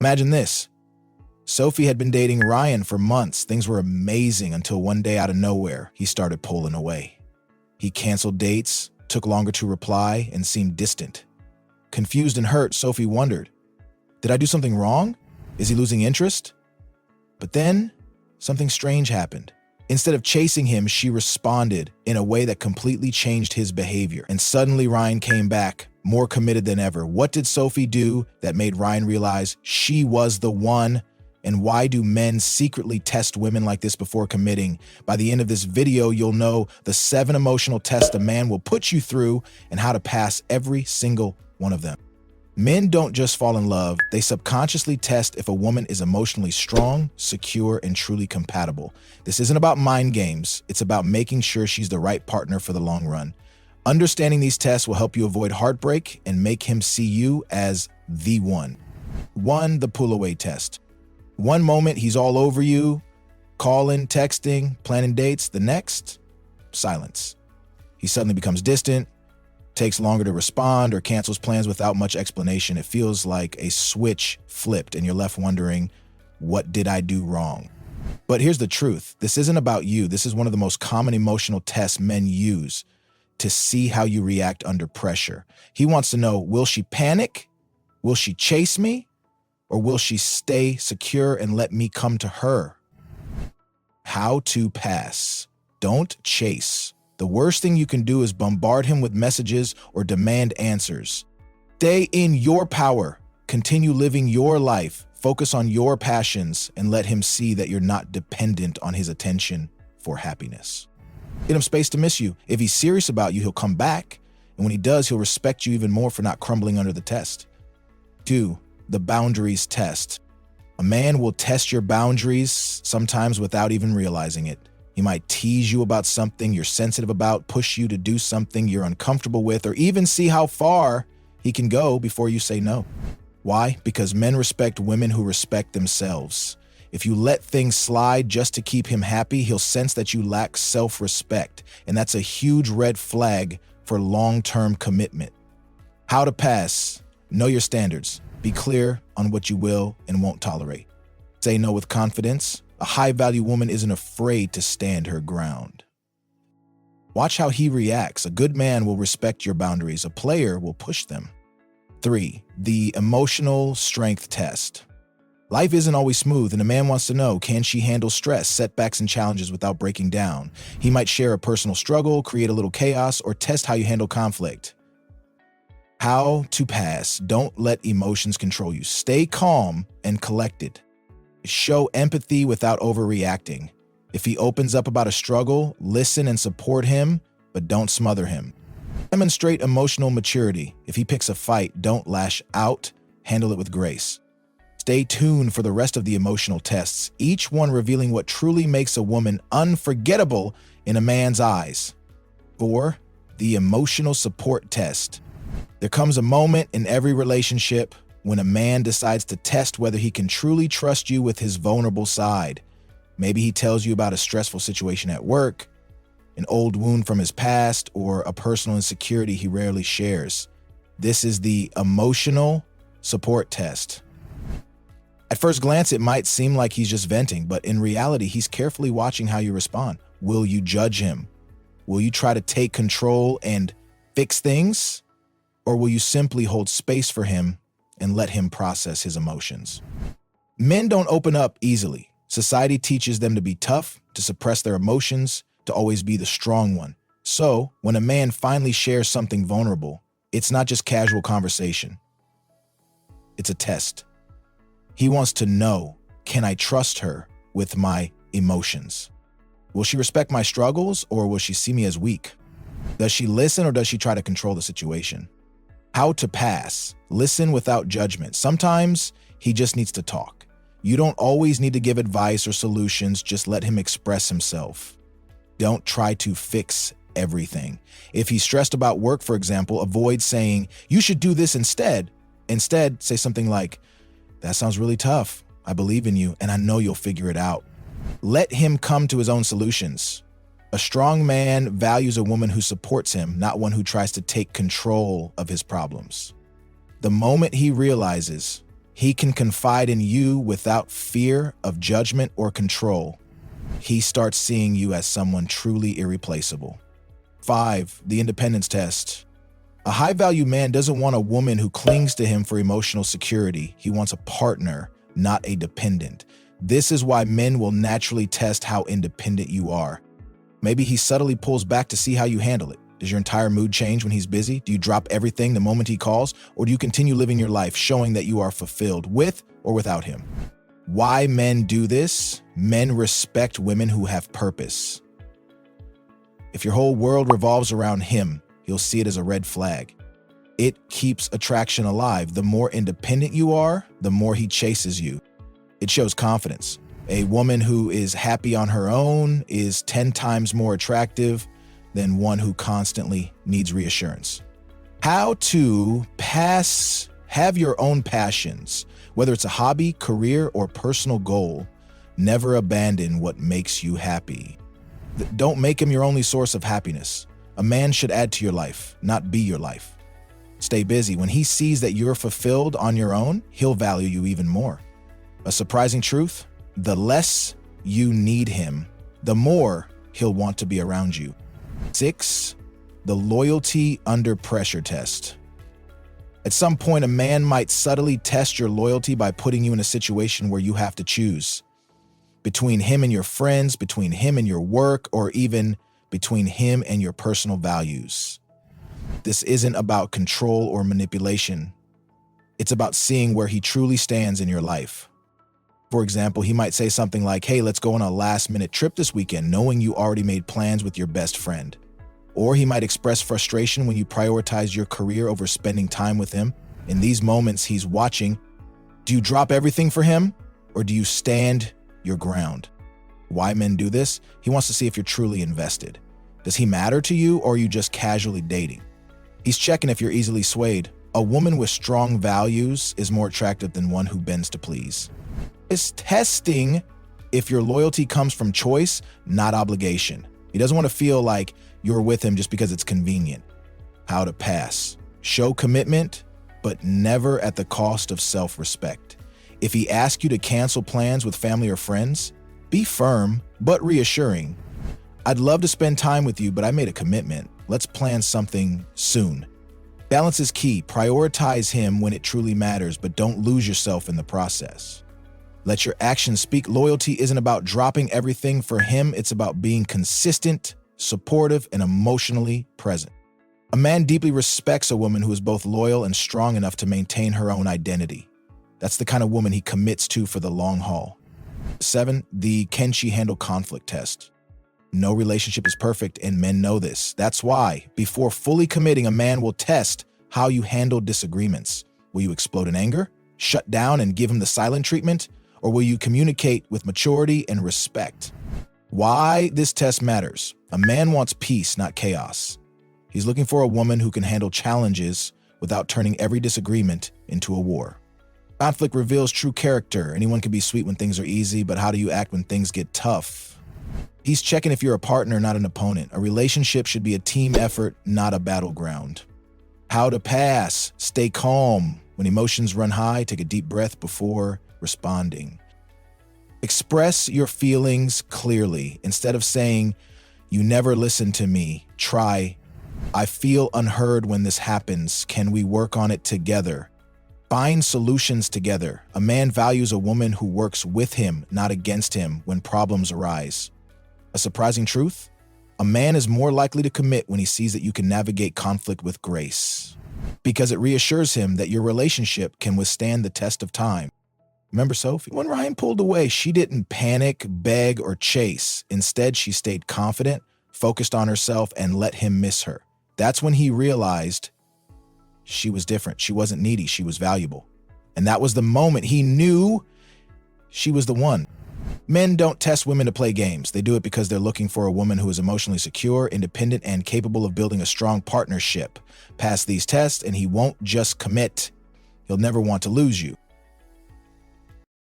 Imagine this. Sophie had been dating Ryan for months. Things were amazing until one day out of nowhere, he started pulling away. He canceled dates, took longer to reply, and seemed distant. Confused and hurt, Sophie wondered, did I do something wrong? Is he losing interest? But then, something strange happened. Instead of chasing him, she responded in a way that completely changed his behavior. And suddenly Ryan came back, more committed than ever. What did Sophie do that made Ryan realize she was the one? And why do men secretly test women like this before committing? By the end of this video, you'll know the 7 emotional tests a man will put you through and how to pass every single one of them. Men don't just fall in love, they subconsciously test if a woman is emotionally strong, secure, and truly compatible. This isn't about mind games, it's about making sure she's the right partner for the long run. Understanding these tests will help you avoid heartbreak and make him see you as the one. 1. The pull-away test. One moment, he's all over you, calling, texting, planning dates. The next, silence. He suddenly becomes distant, takes longer to respond, or cancels plans without much explanation. It feels like a switch flipped and you're left wondering, what did I do wrong? But here's the truth. This isn't about you. This is one of the most common emotional tests men use to see how you react under pressure. He wants to know, will she panic? Will she chase me? Or will she stay secure and let me come to her? How to pass. Don't chase. The worst thing you can do is bombard him with messages or demand answers. Stay in your power. Continue living your life. Focus on your passions and let him see that you're not dependent on his attention for happiness. Give him space to miss you. If he's serious about you, he'll come back. And when he does, he'll respect you even more for not crumbling under the test. 2. The boundaries test. A man will test your boundaries, sometimes without even realizing it. He might tease you about something you're sensitive about, push you to do something you're uncomfortable with, or even see how far he can go before you say no. Why? Because men respect women who respect themselves. If you let things slide just to keep him happy, he'll sense that you lack self-respect, and that's a huge red flag for long-term commitment. How to pass. Know your standards. Be clear on what you will and won't tolerate. Say no with confidence. A high-value woman isn't afraid to stand her ground. Watch how he reacts. A good man will respect your boundaries. A player will push them. 3. The emotional strength test. Life isn't always smooth, and a man wants to know, can she handle stress, setbacks, and challenges without breaking down? He might share a personal struggle, create a little chaos, or test how you handle conflict. How to pass. Don't let emotions control you. Stay calm and collected. Show empathy without overreacting. If he opens up about a struggle, listen and support him, but don't smother him. Demonstrate emotional maturity. If he picks a fight, don't lash out. Handle it with grace. Stay tuned for the rest of the emotional tests, each one revealing what truly makes a woman unforgettable in a man's eyes. 4. The emotional support test. There comes a moment in every relationship when a man decides to test whether he can truly trust you with his vulnerable side. Maybe he tells you about a stressful situation at work, an old wound from his past, or a personal insecurity he rarely shares. This is the emotional support test. At first glance, it might seem like he's just venting, but in reality, he's carefully watching how you respond. Will you judge him? Will you try to take control and fix things? Or will you simply hold space for him and let him process his emotions? Men don't open up easily. Society teaches them to be tough, to suppress their emotions, to always be the strong one. So, when a man finally shares something vulnerable, it's not just casual conversation. It's a test. He wants to know, can I trust her with my emotions? Will she respect my struggles, or will she see me as weak? Does she listen, or does she try to control the situation? How to pass. Listen without judgment. Sometimes he just needs to talk. You don't always need to give advice or solutions, just let him express himself. Don't try to fix everything. If he's stressed about work, for example, avoid saying, you should do this instead. Instead, say something like, that sounds really tough. I believe in you, and I know you'll figure it out. Let him come to his own solutions. A strong man values a woman who supports him, not one who tries to take control of his problems. The moment he realizes He can confide in you without fear of judgment or control. He starts seeing you as someone truly irreplaceable. 5. The independence test. A high-value man doesn't want a woman who clings to him for emotional security. He wants a partner, not a dependent. This is why men will naturally test how independent you are. Maybe he subtly pulls back to see how you handle it. Does your entire mood change when he's busy? Do you drop everything the moment he calls? Or do you continue living your life showing that you are fulfilled with or without him? Why men do this? Men respect women who have purpose. If your whole world revolves around him, he'll see it as a red flag. It keeps attraction alive. The more independent you are, the more he chases you. It shows confidence. A woman who is happy on her own is 10 times more attractive than one who constantly needs reassurance. How to have your own passions, whether it's a hobby, career, or personal goal. Never abandon what makes you happy. Don't make him your only source of happiness. A man should add to your life, not be your life. Stay busy. When he sees that you're fulfilled on your own, he'll value you even more. A surprising truth: the less you need him, the more he'll want to be around you. 6. The loyalty under pressure test. At some point, a man might subtly test your loyalty by putting you in a situation where you have to choose between him and your friends, between him and your work, or even between him and your personal values. This isn't about control or manipulation. It's about seeing where he truly stands in your life. For example, he might say something like, "Hey, let's go on a last-minute trip this weekend," knowing you already made plans with your best friend. Or he might express frustration when you prioritize your career over spending time with him. In these moments, he's watching. Do you drop everything for him, or do you stand your ground? Why men do this? He wants to see if you're truly invested. Does he matter to you, or are you just casually dating? He's checking if you're easily swayed. A woman with strong values is more attractive than one who bends to please. Is testing if your loyalty comes from choice, not obligation. He doesn't want to feel like you're with him just because it's convenient. How to pass. Show commitment, but never at the cost of self-respect. If he asks you to cancel plans with family or friends, be firm, but reassuring. "I'd love to spend time with you, but I made a commitment. Let's plan something soon." Balance is key. Prioritize him when it truly matters, but don't lose yourself in the process. Let your actions speak. Loyalty isn't about dropping everything for him. It's about being consistent, supportive, and emotionally present. A man deeply respects a woman who is both loyal and strong enough to maintain her own identity. That's the kind of woman he commits to for the long haul. 7. The can she handle conflict test. No relationship is perfect, and men know this. That's why, before fully committing, a man will test how you handle disagreements. Will you explode in anger, shut down, and give him the silent treatment? Or will you communicate with maturity and respect? Why this test matters. A man wants peace, not chaos. He's looking for a woman who can handle challenges without turning every disagreement into a war. Conflict reveals true character. Anyone can be sweet when things are easy, but how do you act when things get tough? He's checking if you're a partner, not an opponent. A relationship should be a team effort, not a battleground. How to pass. Stay calm. When emotions run high, take a deep breath before responding. Express your feelings clearly. Instead of saying, "You never listen to me," try, "I feel unheard when this happens. Can we work on it together?" Find solutions together. A man values a woman who works with him, not against him, when problems arise. A surprising truth: a man is more likely to commit when he sees that you can navigate conflict with grace, because it reassures him that your relationship can withstand the test of time. Remember Sophie? When Ryan pulled away, she didn't panic, beg, or chase. Instead, she stayed confident, focused on herself, and let him miss her. That's when he realized she was different. She wasn't needy. She was valuable. And that was the moment he knew she was the one. Men don't test women to play games. They do it because they're looking for a woman who is emotionally secure, independent, and capable of building a strong partnership. Pass these tests, and he won't just commit. He'll never want to lose you.